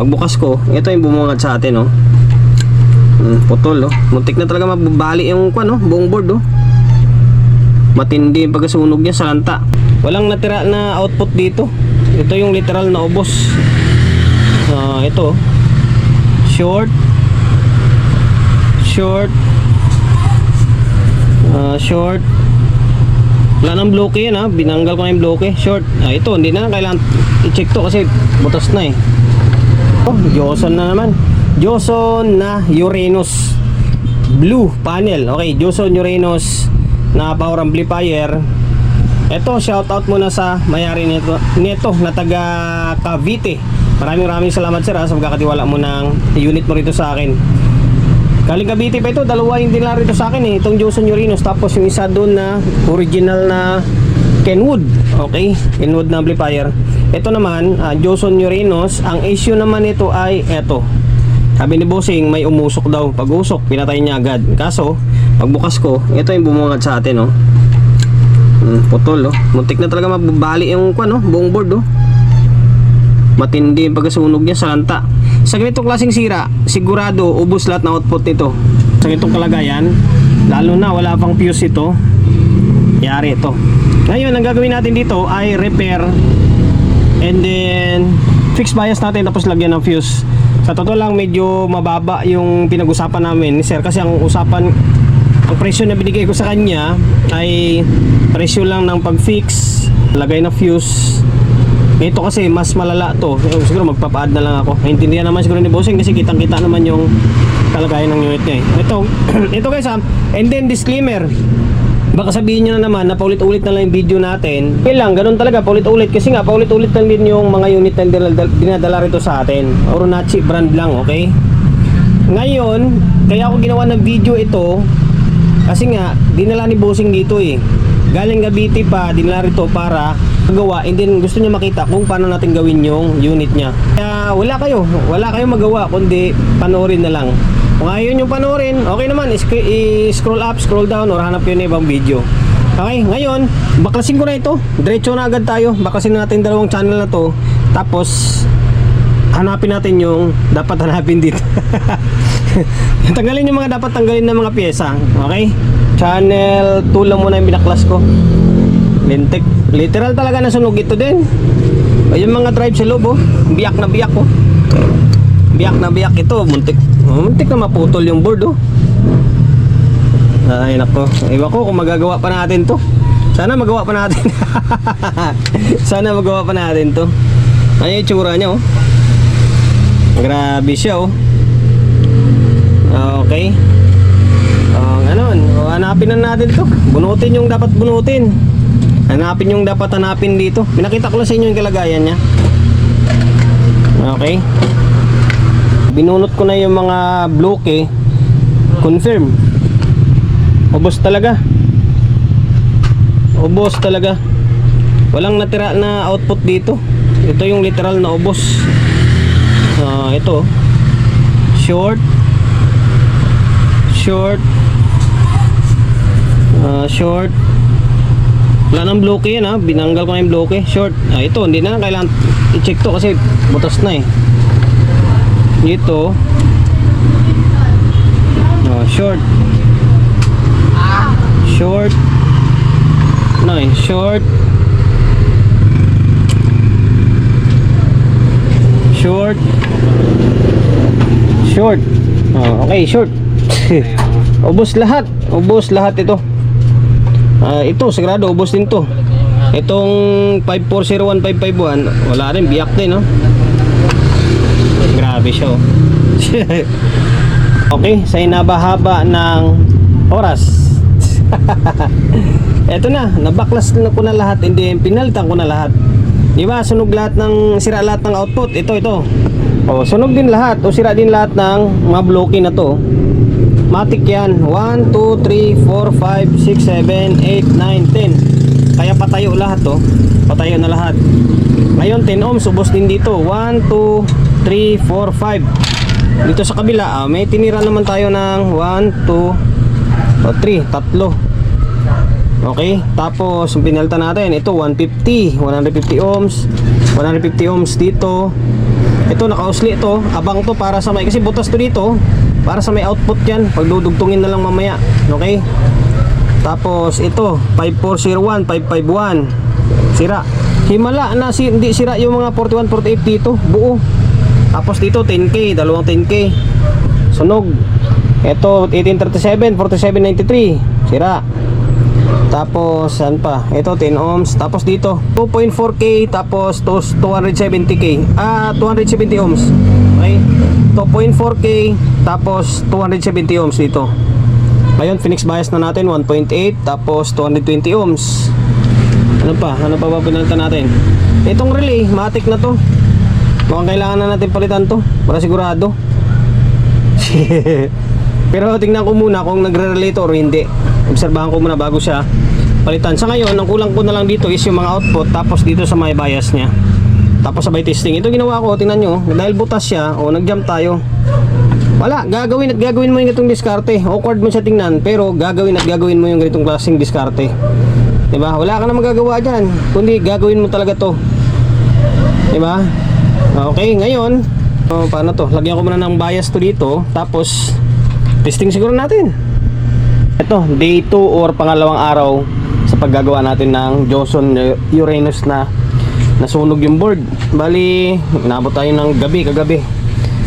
Pagbukas ko, ito yung bumungad sa atin, oh. Putol, oh. Muntik na talaga mababali yung buong board, oh. Matindi yung pagkasunog niya sa lanta. Walang natira na output dito. Ito yung literal na ubos. Ito short, wala nang bloke yan, ha. Binanggal ko na yung bloke. Short, ito hindi na kailangan i-check to kasi butas na, eh. Joson na naman. Joson na Uranus blue panel. Okay, Joson Uranus na power amplifier. Ito, shoutout muna sa mayari nito na taga Cavite. Maraming salamat, sir, sa pagkakatiwala mo ng unit mo rito sa akin. Galing Cavite pa ito, dalawa yung dinala rito sa akin, eh. Itong Joson Uranus, tapos yung isa doon na original na Kenwood. Okay, Kenwood na amplifier. Ito naman, Joson Uranus. Ang issue naman ito ay ito. Sabi ni Bossing, may umusok daw. Pag usok, pinatay niya agad. Kaso, pagbukas ko, ito yung bumungad sa atin, oh. Putol, oh. Muntik na talaga mababali yung buong board, oh. Matindi yung pagkasunog niya sa lanta. Sa ganitong klaseng sira, sigurado ubos lahat ng output nito. Sa ganitong kalagayan, lalo na wala pang fuse ito, yari ito. Ngayon, ang gagawin natin dito ay repair and then fix bias natin, tapos lagyan ng fuse. Sa totoo lang, medyo mababa yung pinag-usapan namin ni sir, kasi ang presyo na binigay ko sa kanya ay presyo lang ng pag-fix, lagay na fuse. Ito kasi mas malala to. Siguro magpapa-add na lang ako. Naintindihan naman siguro ni Bossing kasi kitang-kita naman yung kalagayan ng unit niya, eh. Ito guys, and then disclaimer. Baka sabihin nyo na naman na paulit-ulit na lang yung video natin. Kailang, ganun talaga, paulit-ulit. Kasi nga, paulit-ulit lang din yung mga unit na dinadala rito sa atin. Oronachi brand lang, okay? Ngayon, kaya ako ginawa ng video ito kasi nga, dinala ni Bossing dito, eh. Galing Cavite pa, dinala rito para magawa, and then gusto niya makita kung paano natin gawin yung unit niya. Kaya wala kayong magawa kundi panoorin na lang. Kung ayaw nyo panoorin, okay naman, scroll up, scroll down, or hanap yun ibang video. Okay, ngayon baklasin ko na ito, diretso na agad tayo. Baklasin natin dalawang channel na to, tapos hanapin natin yung dapat hanapin dito. Tanggalin yung mga dapat tanggalin ng mga pyesa. Okay, channel 2 lang muna yung binaklas ko. Lintik, literal talaga na sunog ito din. Yung mga drive sa loob, oh. Biyak na biyak, oh. Biyak na biyak ito. Muntik na maputol yung board, oh. Ay nako, iba ko kung magagawa pa natin to. Sana magawa pa natin. Sana magawa pa natin to. Ano yung itsura niya, oh. Grabe siya, oh. Okay. Hanapin na natin to. Bunutin yung dapat bunutin. Hanapin yung dapat hanapin dito. Pinakita ko lang sa inyo yung kalagayan niya. Okay. Binunot ko na yung mga bloke. Confirm. Ubos talaga. Ubos talaga. Walang natira na output dito. Ito yung literal na ubos. Ito. Short. Wala nang bloke yan, ha. Binanggal ko na yung bloke. Short. Ito, hindi na kailangan i-check to kasi butas na, eh. Ito. Short. Okay, short. Ubos lahat ito. Ito sigurado ubos din to. Itong 5401551 wala rin, biyak din, no? Grabe siya, oh. Okay, sa inabahaba ng oras. Eto na, nabaklas na ko na lahat, hindi, pinalitan ko na lahat. Diba, sunog lahat sira lahat ng output. Ito. Sunog din lahat, o sira din lahat ng mga bloke na to. Matik yan. 1, 2, 3, 4, 5, 6, 7, 8, 9, 10. Kaya patayo lahat, oh. Patayo na lahat. Ngayon 10 ohms, ubos din dito. 1, 2, 3, 4, 5. Dito sa kabila, may tinira naman tayo ng 1, 2, 3, tatlo. Okay, tapos yung pinalitan natin, ito 150 ohms. 150 ohms dito. Ito naka-usli ito, abang to para sa may, kasi butas to dito para sa may output yan, pagdudugtungin na lang mamaya. Okay, tapos ito 5401, 551 sira. Himala na hindi sira yung mga 41, 48 dito buo. Tapos dito 10k, dalawang 10k sunog. Ito 1837, 4793 sira. Tapos saan pa? Ito 10 ohms. Tapos dito 2.4k, tapos 270k. 270 ohms. Okay? 2.4k, tapos 270 ohms dito. Ngayon Phoenix bias na natin 1.8, tapos 220 ohms. Ano pa? Ano pa ba pinalitan natin? Itong relay, matik na to. Mukhang kailangan na natin palitan to para sigurado. Pero tingnan ko muna kung nagre-relate or hindi. Obserbahan ko muna bago siya palitan. Sa ngayon, ang kulang ko na lang dito is yung mga output, tapos dito sa may bias niya. Tapos sabay testing. Ito ginawa ko, tingnan nyo, dahil butas siya, o nag-jump tayo. Wala, gagawin at gagawin mo yung ganitong diskarte. Awkward mo siya tingnan, pero gagawin at gagawin mo yung ganitong klaseng diskarte. Diba? Wala ka na magagawa dyan, kundi gagawin mo talaga to. Diba? Okay, ngayon, paano to? Lagyan ko muna ng bias to dito, tapos testing siguro natin. Ito, day 2 or pangalawang araw sa paggagawa natin ng Joson Uranus na nasunog yung board. Bali, inabot tayo ng kagabi.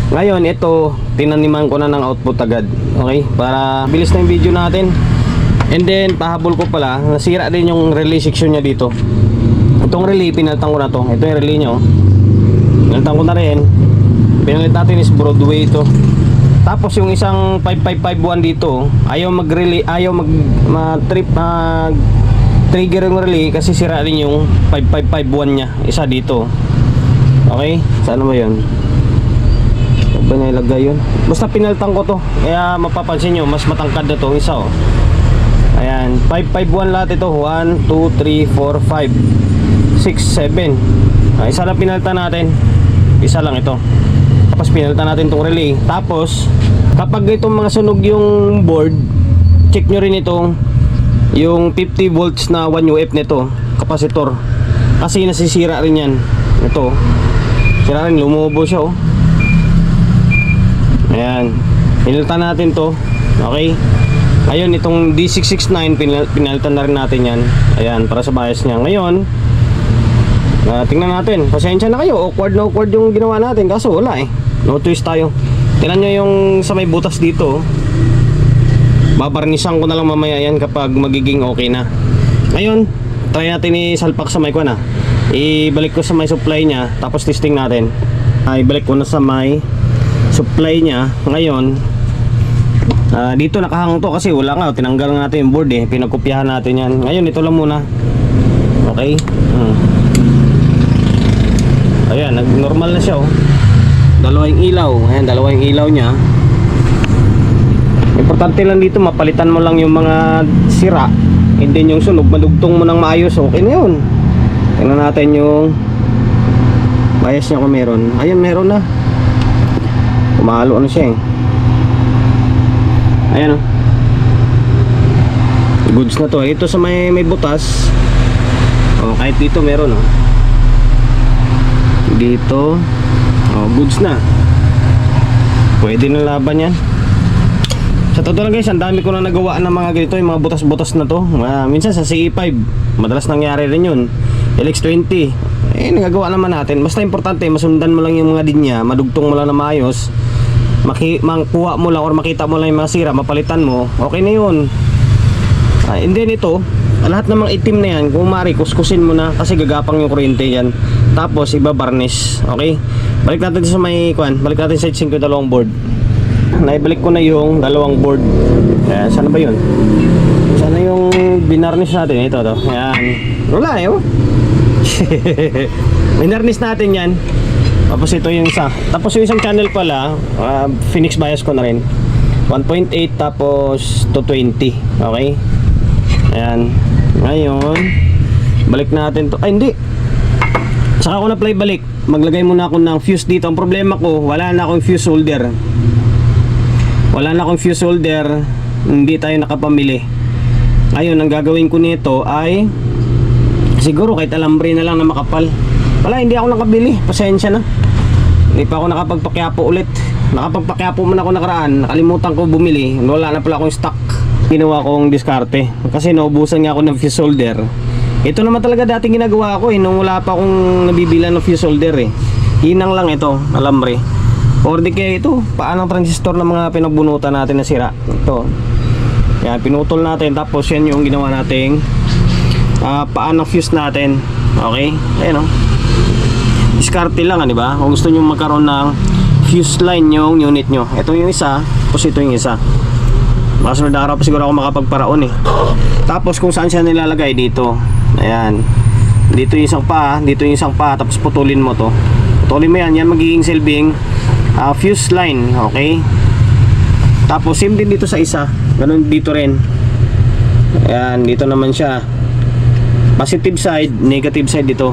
Ngayon, ito, tinaniman ko na ng output agad. Okay? Para bilis na yung video natin. And then, pahabol ko pala, nasira din yung relay section niya dito. Itong relay, pinalitan ko na to. Ito yung relay niya, oh. Pinalitan ko na rin. Pinalit natin is Broadway ito. Tapos yung isang 5551 dito, ayaw mag-relay, ayaw trigger yung relay kasi sira rin yung 5551 niya, isa dito. Okay? Saan ba yun? Saan ba nilagay yun? Basta pinalitan ko to, kaya mapapansin nyo, mas matangkad na to, isa oh. Ayan, 551 lahat ito. 1, 2, 3, 4, 5 6, 7. Isa lang pinalitan natin. Isa lang ito. Tapos pinalitan natin itong relay. Tapos kapag itong mga sunog yung board, check nyo rin itong yung 50 volts na 1 UF nito, kapasitor. Kasi nasisira rin yan. Ito, sira rin, lumubo siya oh. Ayan, pinalitan natin to. Okay. Ngayon itong D669 pinalitan na rin natin yan. Ayan, para sa bias niya. Ngayon tingnan natin, pasensya na kayo, awkward na awkward yung ginawa natin, kaso wala eh, no twist tayo. Tingnan nyo yung sa may butas dito, babarnisan ko na lang mamaya yan kapag magiging okay na. Ngayon try natin isalpak sa may kuwan, ibalik ko sa may supply nya, tapos testing natin. Ibalik ko na sa may supply nya. Ngayon dito nakahang to kasi wala nga, tinanggal natin yung board eh, pinagkopyahan natin yan. Ngayon ito lang muna. Okay. Ayan, nag-normal na siya oh. Dalawang ilaw. Ayan, dalawang ilaw niya. Importante lang dito, mapalitan mo lang yung mga sira. And then yung sunog, madugtong mo ng maayos. Okay na yun. Tingnan natin yung bias niya kung meron. Ayan, meron na. Kumalo ano siya eh. Ayan oh. Goods na to. Ito sa may butas. Oh, kahit dito meron oh. Dito goods na, pwede na laban yan. Sa totoo lang guys, ang dami ko na nagawa ng mga ganito, yung mga butas-butas na to. Minsan sa CE5 madalas nangyari rin yun. LX20 nagagawa naman natin. Basta importante, masundan mo lang yung mga dinya, madugtong mo lang na maayos, makuha mo lang or makita mo lang yung mga sira, mapalitan mo, okay na yun. And then ito, lahat ng mga itim na yan, kung maaari, kuskusin mo na kasi gagapang yung kuryente yan. Tapos iba-varnish. Okay? Balik natin sa may balik natin sa heatsink yung dalawang board. Naibalik ko na yung dalawang board. Ayan, saan ba yun? Saan yung binarnish natin? Ito to. Ayan. Wala eh oh. Binarnish natin yan. Tapos ito yung isa. Tapos yung isang channel pala, Phoenix bias ko na rin. 1.8 tapos 220. Okay? Ayan. Ngayon balik natin to. Ay hindi, saka ako na-apply balik. Maglagay muna ako ng fuse dito. Ang problema ko, wala na akong fuse holder. Hindi tayo nakapamili. Ngayon ang gagawin ko nito ay siguro kahit alambre na lang na makapal. Wala, hindi ako nakabili, pasensya na. Hindi pa ako nakapagpakyapo ulit. Nakapagpakyapo man ako nakaraan, nakalimutan ko bumili. Wala na pala akong stock. Ginawa kong diskarte kasi naubusan nga ako ng fuse holder. Ito naman talaga dating ginagawa ko nung wala pa akong nabibilan ng fuse holder Hinang lang ito, alambre. Or di kaya ito, paanong transistor ng mga pinagbunutan natin na sira. Ito. Yan, pinutol natin. Tapos yan yung ginawa nating paanong fuse natin. Okay? Ayan o. Diskarte lang, di ba? Kung gusto nyo magkaroon ng fuse line yung unit nyo. Ito yung isa, tapos ito yung isa. Masunod na araw pa siguro ako makapagparaon Tapos kung saan siya nilalagay, dito. Ayan. Dito yung isang pa, dito yung isang pa. Tapos putulin mo to. Putulin mo yan, yan magiging silbing fuse line. Okay? Tapos same din dito sa isa. Ganun dito rin. Ayan, dito naman siya. Positive side, negative side dito.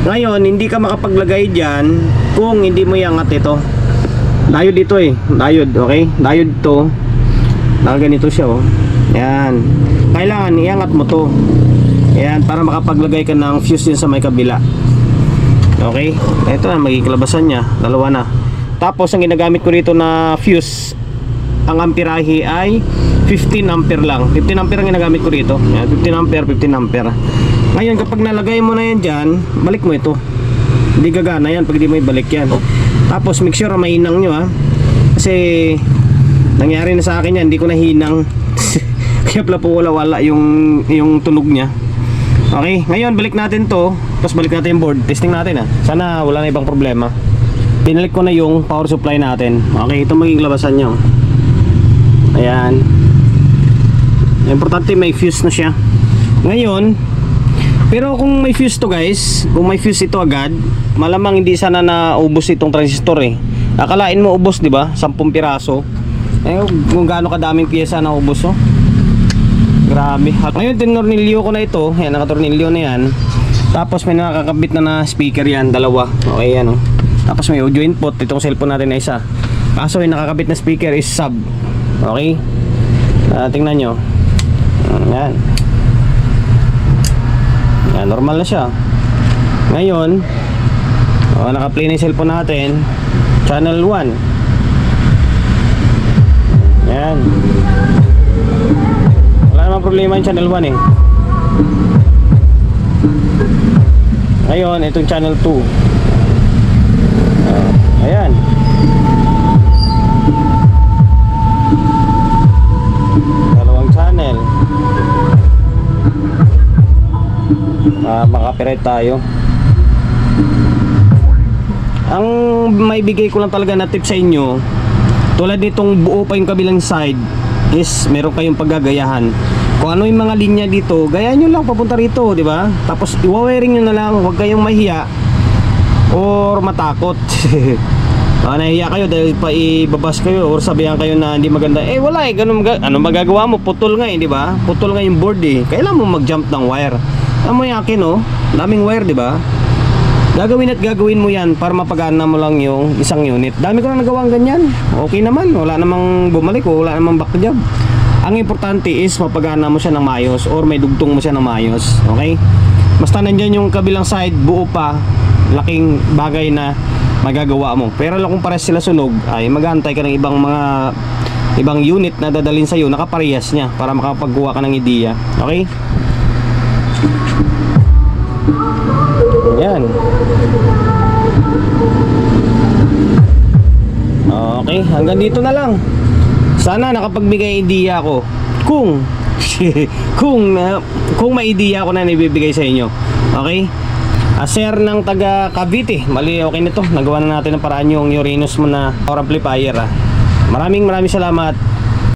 Ngayon, hindi ka makapaglagay dyan kung hindi mo iangat ito. Diode dito diode, okay? Diode to. Ganito siya Yan. Kailangan iangat mo to. Yan, para makapaglagay ka ng fuse din sa may kabila. Okay? Ito na, magiging kalabasan niya. Dalawa na. Tapos, ang ginagamit ko rito na fuse, ang amperahe ay 15 ampere lang. 15 ampere ang ginagamit ko rito. Yan, 15 ampere, 15 ampere. Ngayon, kapag nalagay mo na yan dyan, balik mo ito. Hindi gagana yan pag di mo ibalik yan. Tapos, make sure na mahinang nyo Kasi, nangyari na sa akin yan, hindi ko na hinang. Kaya pala po wala yung tunog niya. Okay, ngayon balik natin to. Tapos balik natin yung board, testing natin Sana wala na ibang problema. Pinalik ko na yung power supply natin. Okay, ito magiging labasan nyo. Ayan. Importante may fuse na siya. Ngayon, pero kung may fuse to guys, kung may fuse ito agad, malamang hindi sana naubos itong transistor Akalain mo ubos, di ba? 10 piraso. Kung gaano kadaming piyesa na ubos Grabe. Ngayon tinornilyo ko na ito. Yan, nakatornilyo na yan. Tapos may nakakabit na speaker yan, dalawa. Okay, yan Tapos may audio input. Itong cellphone natin na isa. Kaso yung nakakabit na speaker is sub. Okay? Tingnan nyo. Yan. Yan, normal na siya. Ngayon, naka-play na yung cellphone natin. Channel 1. Yan. Wala namang problema yung channel 1 Ngayon, itong channel 2. Ayan. Dalawang channel. Makapirate tayo. Ang may bigay ko lang talaga na tip sa inyo, tulad nitong buo pa yung kabilang side, is meron kayong paggagayahan. Kung ano yung mga linya dito, gayahan nyo lang papunta rito, di ba? Tapos i-wiring nyo na lang, huwag kayong mahiya or matakot. Nahiya kayo dahil pa ibabas kayo or sabihan kayo na hindi maganda. Wala ganun, ano magagawa mo? Putol nga di ba? Putol nga yung board kailangan mo mag-jump ng wire. Alam mo yung akin daming wire, di ba? Gagawin mo yan para mapagana mo lang yung isang unit. Dami ko na nagawang ganyan. Okay naman, wala namang bumalik wala namang back job. Ang importante is mapagana mo siya ng maayos or may dugtong mo siya ng maayos. Okay? Basta nandyan yung kabilang side, buo pa, laking bagay na magagawa mo. Pero kung pares sila sunog, ay mag-aantay ka ng ibang unit na dadalhin sa'yo, nakaparehas niya para makapagkuha ka ng ideya. Okay? Yan. Okay, hanggang dito na lang. Sana nakapagbigay ideya ako kung may ideya ako na nabibigay sa inyo. Okay? Sir ng taga Cavite, mali okay nito. Nagawa na natin ng paraan yung Uranus mo na power amplifier Maraming salamat.